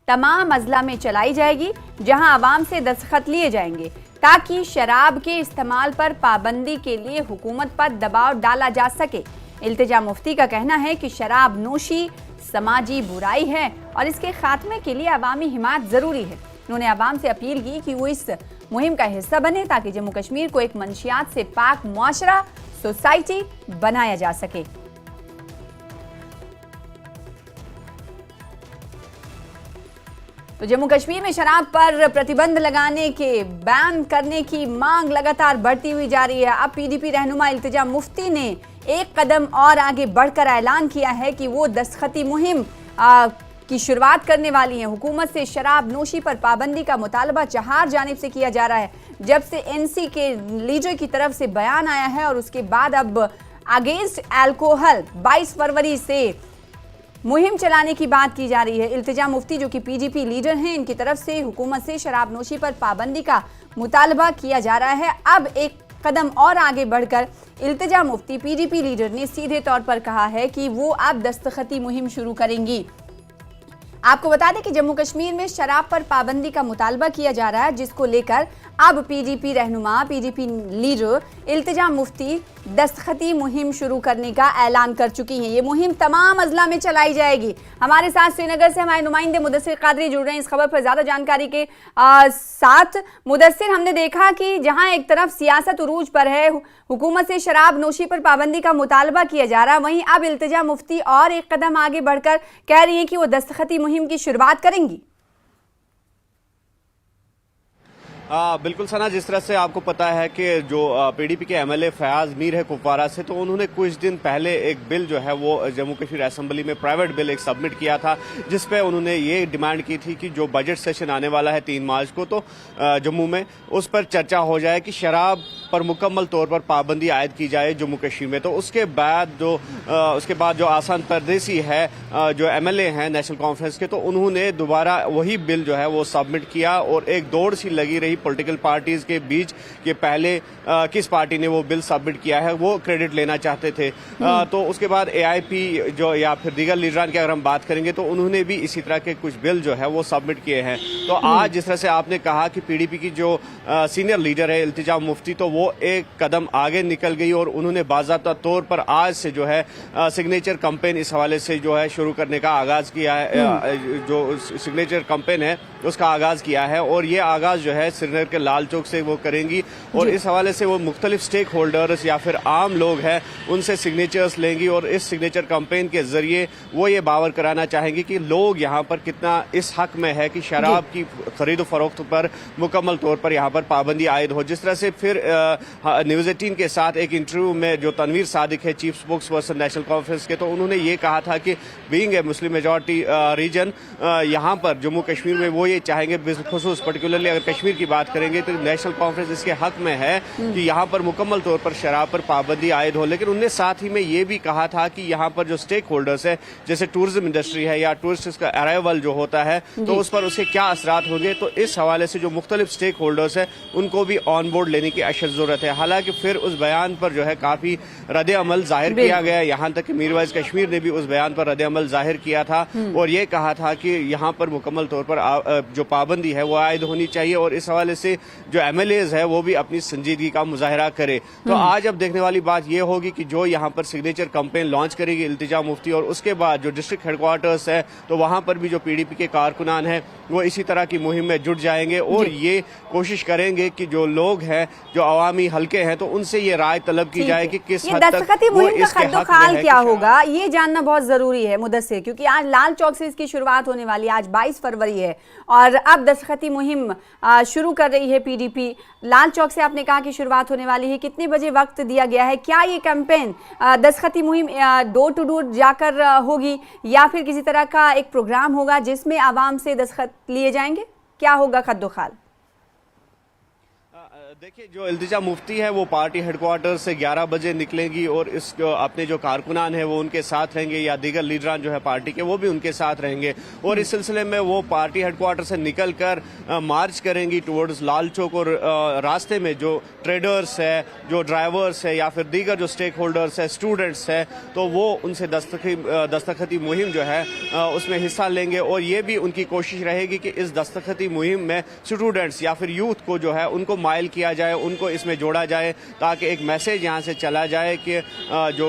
तमाम अजला में चलाई जाएगी, जहां आवाम से दस्तखत लिए जाएंगे ताकि शराब के इस्तेमाल पर पाबंदी के लिए हुकूमत पर दबाव डाला जा सके। इल्तिजा मुफ्ती का कहना है कि शराब नोशी समाजी बुराई है और इसके खात्मे के लिए अवामी हिमायत जरूरी है। उन्होंने आवाम से अपील की कि वो इस मुहिम का हिस्सा बने ताकि जम्मू कश्मीर को एक मंशियात से पाक मुआशरा सोसाइटी बनाया जा सके। तो जम्मू कश्मीर में शराब पर प्रतिबंध लगाने के बैन करने की मांग लगातार बढ़ती हुई जा रही है। अब पीडीपी रहनुमा इल्तिजा मुफ्ती ने एक कदम और आगे बढ़कर ऐलान किया है कि वो दस्तखती मुहिम की शुरुआत करने वाली है। हुकूमत से शराब नोशी पर पाबंदी का मुतालबा चहार जानिब से किया जा रहा है, जब से एनसी के लीडर की तरफ से बयान आया है और उसके बाद अब अगेंस्ट अल्कोहल 22 फरवरी से मुहिम चलाने की बात की जा रही है। इल्तिजा मुफ्ती जो कि पीडीपी लीडर हैं, इनकी तरफ से हुकूमत से शराब नोशी पर पाबंदी का मुतालबा किया जा रहा है। अब एक कदम और आगे बढ़कर इल्तिजा मुफ्ती पीडीपी लीडर ने सीधे तौर पर कहा है कि वो अब दस्तखती मुहिम शुरू करेंगी। आपको बता दें कि जम्मू कश्मीर में शराब पर पाबंदी का मुतालबा किया जा रहा है, जिसको लेकर अब पीडीपी रहनुमा, पीडीपी लीडर इल्तिजा मुफ्ती दस्तखती मुहिम शुरू करने का ऐलान कर चुकी हैं। ये मुहिम तमाम अजला में चलाई जाएगी। हमारे साथ श्रीनगर से हमारे नुमाइंदे मुदस्सिर कादरी जुड़ रहे हैं इस खबर पर ज़्यादा जानकारी के साथ। मुदस्सिर, हमने देखा कि जहां एक तरफ सियासत उरूज पर है, हुकूमत से शराब नोशी पर पाबंदी का मुतालबा किया जा रहा है, वहीं अब इल्तिजा मुफ्ती और एक कदम आगे बढ़कर कह रही है कि वो दस्तखती मुहिम की शुरुआत करेंगी। बिल्कुल सना, जिस तरह से आपको पता है कि जो पीडीपी के एमएलए फयाज मीर है कुपवारा से, तो उन्होंने कुछ दिन पहले एक बिल जो है वो जम्मू कश्मीर असेंबली में प्राइवेट बिल एक सबमिट किया था, जिस पे उन्होंने ये डिमांड की थी कि जो बजट सेशन आने वाला है 3 मार्च को, तो जम्मू में उस पर चर्चा हो जाए कि शराब पर मुकम्मल तौर पर पाबंदी आयद की जाए जम्मू कश्मीर में। तो उसके बाद जो आसान परदेसी है, जो एमएलए हैं नेशनल कॉन्फ्रेंस के, तो उन्होंने दोबारा वही बिल जो है वो सबमिट किया और एक दौड़ सी लगी रही पॉलिटिकल पार्टीज के बीच कि पहले किस पार्टी ने वो बिल सबमिट किया है, वो क्रेडिट लेना चाहते थे। तो उसके बाद एआईपी जो या फिर दीगर लीडरान की अगर हम बात करेंगे तो उन्होंने भी इसी तरह के कुछ बिल जो है वो सबमिट किए हैं। तो आज जिस तरह से आपने कहा कि पीडीपी की जो सीनियर लीडर है इल्तिजा मुफ्ती, तो वो एक कदम आगे निकल गई और उन्होंने बाज़ाब्ता तौर पर आज से जो है सिग्नेचर कैंपेन इस हवाले से जो है शुरू करने का आगाज किया है। जो सिग्नेचर कैंपेन है उसका आगाज किया है और ये आगाज जो है श्रीनगर के लाल चौक से वो करेंगी और इस हवाले से वो मुख्तलिफ स्टेक होल्डर्स या फिर आम लोग हैं उनसे सिग्नेचर्स लेंगी और इस सिग्नेचर कैंपेन के जरिए वो ये बावर कराना चाहेंगी कि लोग यहाँ पर कितना इस हक में है कि शराब की खरीद फरोख्त पर मुकम्मल तौर पर यहाँ पर पाबंदी आयद हो। जिस तरह से फिर न्यूज़ 18 के साथ एक इंटरव्यू में जो तनवीर सादिक है, chief spokesperson National Conference के, तो उन्होंने ये कहा था कि being a Muslim majority region, यहाँ पर जम्मू कश्मीर में वो ये चाहेंगे, बिलखुसूस पर्टिकुलरली अगर कश्मीर की बात करेंगे तो नेशनल कॉन्फ्रेंस इसके हक में है कि यहाँ पर मुकम्मल तौर पर शराब पर पाबंदी आयद हो। लेकिन उन्होंने साथ ही में ये भी कहा था कि यहाँ पर जो स्टेक होल्डर्स है, जैसे टूरिज्म इंडस्ट्री है या टूरिस्ट का अराइवल जो होता है, तो उस पर उसके क्या असरात होंगे, तो इस हवाले से जो मुख्तलिफ स्टेक होल्डर्स है उनको भी ऑन बोर्ड लेने की अशद जरूरत है। हालांकि फिर उस बयान पर जो है काफी रद्द अमल जाहिर किया गया, यहाँ तक कि मीरवाइज कश्मीर ने भी उस बयान पर रद्द अमल जाहिर किया था और ये कहा था कि यहाँ पर मुकम्मल तौर पर जो पाबंदी है वो आयद होनी चाहिए और इस हवाले से जो एमएलएज है वो भी अपनी संजीदगी का मुजाहरा करे। तो आज अब देखने वाली बात ये होगी कि जो यहाँ पर सिग्नेचर कैंपेन लॉन्च करेगी इल्तिजा मुफ्ती और उसके बाद जो डिस्ट्रिक्ट हेडक्वार्टर्स है तो वहां पर भी जो पीडीपी के कारकुनान हैं वो इसी तरह की मुहिम में जुट जाएंगे और ये कोशिश करेंगे कि जो लोग हैं, जो अवामी हल्के हैं, तो उनसे ये राय तलब की जाए कि किस हद तक वो इसके हक में है। क्या होगा ये जानना बहुत जरूरी है मुदस्सिर, क्योंकि आज लाल चौक से इसकी शुरुआत होने वाली है। आज 22 फरवरी है और अब दस्तखती मुहिम शुरू कर रही है पीडीपी। लाल चौक से आपने कहा कि शुरुआत होने वाली है, कितने बजे वक्त दिया गया है? क्या ये कैंपेन दस्तखती मुहिम डोर टू डोर जाकर होगी या फिर किसी तरह का एक प्रोग्राम होगा जिसमें आवाम से दस्तखत लिए जाएंगे? क्या होगा खद्दोखाल? देखिए, जो इल्तिजा मुफ्ती है वो पार्टी हेडक्वार्टर से 11 बजे निकलेंगी और इस अपने जो कारकुनान है वो उनके साथ रहेंगे या दीगर लीडरान जो है पार्टी के वो भी उनके साथ रहेंगे और इस सिलसिले में वो पार्टी हेडक्वार्टर से निकलकर मार्च करेंगी टुवर्ड्स लाल चौक और रास्ते में जो ट्रेडर्स है, जो ड्राइवर्स है या फिर दीगर जो स्टेक होल्डर्स है, स्टूडेंट्स है, तो वो उनसे दस्तखती मुहिम जो है उसमें हिस्सा लेंगे और ये भी उनकी कोशिश रहेगी कि इस दस्तखती मुहिम में स्टूडेंट्स या फिर यूथ को जो है उनको माइल किया जाए, उनको इसमें जोड़ा जाए ताकि एक मैसेज यहाँ से चला जाए कि जो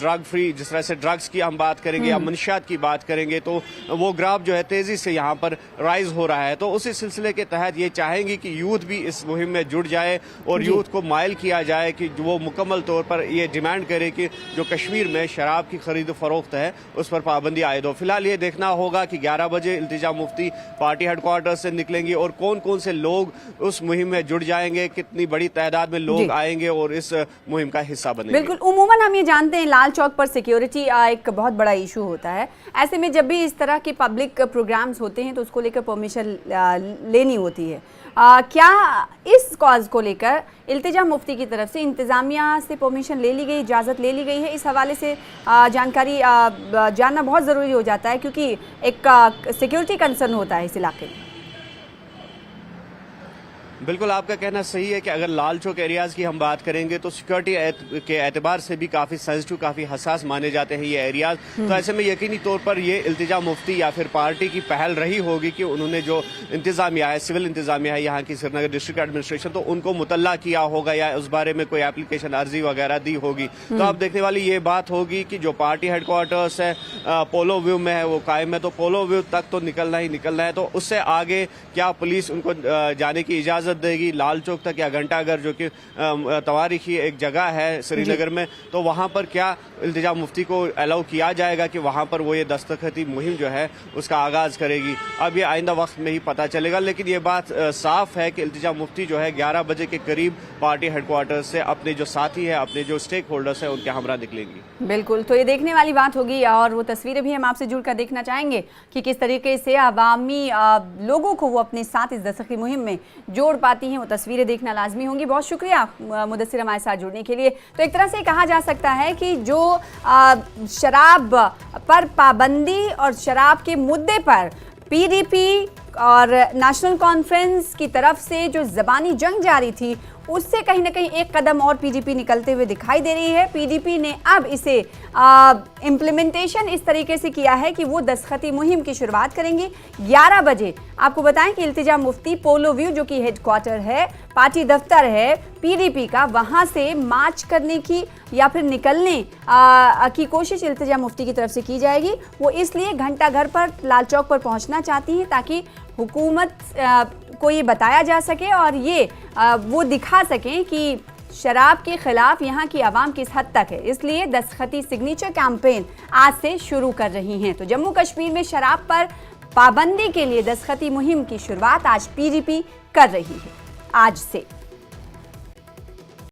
ड्रग फ्री, जिस तरह से ड्रग्स की हम बात करेंगे या मंशियात की बात करेंगे तो वो ग्राफ जो है तेजी से यहाँ पर राइज हो रहा है। तो उसी सिलसिले के तहत ये चाहेंगी कि यूथ भी इस मुहिम में जुड़ जाए और यूथ को माइल किया जाए कि वो मुकम्मल तौर पर ये डिमांड करे कि जो कश्मीर में शराब की खरीद फरोख्त है उस पर पाबंदी आयद हो। फिलहाल ये देखना होगा कि 11 बजे इल्तिजा मुफ्ती पार्टी हेडक्वार्टर से निकलेंगी और कौन कौन से लोग उस मुहिम में जुड़ जाएंगे, कितनी बड़ी तादाद में लोग आएंगे और इस मुहिम का हिस्सा बनेंगे। बिल्कुल, उमूमन हम ये जानते हैं लाल चौक पर सिक्योरिटी एक बहुत बड़ा इशू होता है। ऐसे में जब भी इस तरह के पब्लिक प्रोग्राम्स होते हैं तो उसको लेकर परमिशन लेनी होती है। क्या इस कॉज को लेकर इल्तिजा मुफ्ती की तरफ से इंतज़ामिया से परमिशन ले ली गई, इजाज़त ले ली गई है? इस हवाले से जानकारी जानना बहुत ज़रूरी हो जाता है क्योंकि एक सिक्योरिटी कंसर्न होता है इस इलाके में। बिल्कुल, आपका कहना सही है कि अगर लाल चौक एरियाज़ की हम बात करेंगे तो सिक्योरिटी के एतबार से भी काफ़ी सेंसिटिव, काफ़ी हसास माने जाते हैं ये एरियाज़। तो ऐसे में यकीनी तौर पर ये इल्तिजा मुफ्ती या फिर पार्टी की पहल रही होगी कि उन्होंने जो इंतज़ामिया है, सिविल इंतज़ामिया है यहाँ की श्रीनगर डिस्ट्रिक्ट एडमिनिस्ट्रेशन, तो उनको मुतल्ला किया होगा या उस बारे में कोई एप्लीकेशन अर्जी वगैरह दी होगी। तो अब देखने वाली ये बात होगी कि जो पार्टी हेडक्वार्टर्स है पोलो व्यू में है वो कायम है, तो पोलो व्यू तक तो निकलना ही निकलना है। तो उससे आगे क्या पुलिस उनको जाने की इजाज़त देगी लाल चौक तक या घंटाघर जो कि तवारीखी एक जगह है श्रीनगर में, तो वहां पर क्या इल्तिजा मुफ्ती को अलाउ किया जाएगा कि वहां पर वो ये दस्तखती मुहिम जो है उसका आगाज करेगी? अब ये आइंदा वक्त में ही पता चलेगा, लेकिन ये बात साफ है कि इल्तिजा मुफ्ती जो है 11 बजे के करीब पार्टी हेडक्वार्टर से अपने जो साथी है, अपने जो स्टेक होल्डर्स है उनके हमरा निकलेंगी। बिल्कुल, तो ये देखने वाली बात होगी और वो तस्वीरें भी हम आपसे जुड़कर देखना चाहेंगे कि किस तरीके से अवामी लोगों को वो अपने साथ इस दस्तखती मुहिम में जोड़ पाती हैं। वो तस्वीरें देखना लाजमी होंगी। बहुत शुक्रिया मुदस्सिर हमारे साथ जुड़ने के लिए। तो एक तरह से कहा जा सकता है कि जो शराब पर पाबंदी और शराब के मुद्दे पर पीडीपी और नेशनल कॉन्फ्रेंस की तरफ से जो ज़बानी जंग जारी थी उससे कहीं ना कहीं एक कदम और पीडीपी निकलते हुए दिखाई दे रही है। पीडीपी ने अब इसे इम्प्लीमेंटेशन इस तरीके से किया है कि वो दस्तखती मुहिम की शुरुआत करेंगे 11 बजे। आपको बताएं कि इल्तिजा मुफ्ती पोलो व्यू जो कि हेडक्वार्टर है, पार्टी दफ्तर है पीडीपी का, वहां से मार्च करने की या फिर निकलने की कोशिश इल्तिजा मुफ्ती की तरफ से की जाएगी। वो इसलिए घंटाघर पर लाल चौक पर पहुंचना चाहती हैं ताकि हुकूमत को ये बताया जा सके और ये वो दिखा सकें कि शराब के खिलाफ यहाँ की आवाम किस हद तक है। इसलिए दस्तखती सिग्नेचर कैंपेन आज से शुरू कर रही हैं। तो जम्मू कश्मीर में शराब पर पाबंदी के लिए दस्तखती मुहिम की शुरुआत आज पीडीपी कर रही है आज से।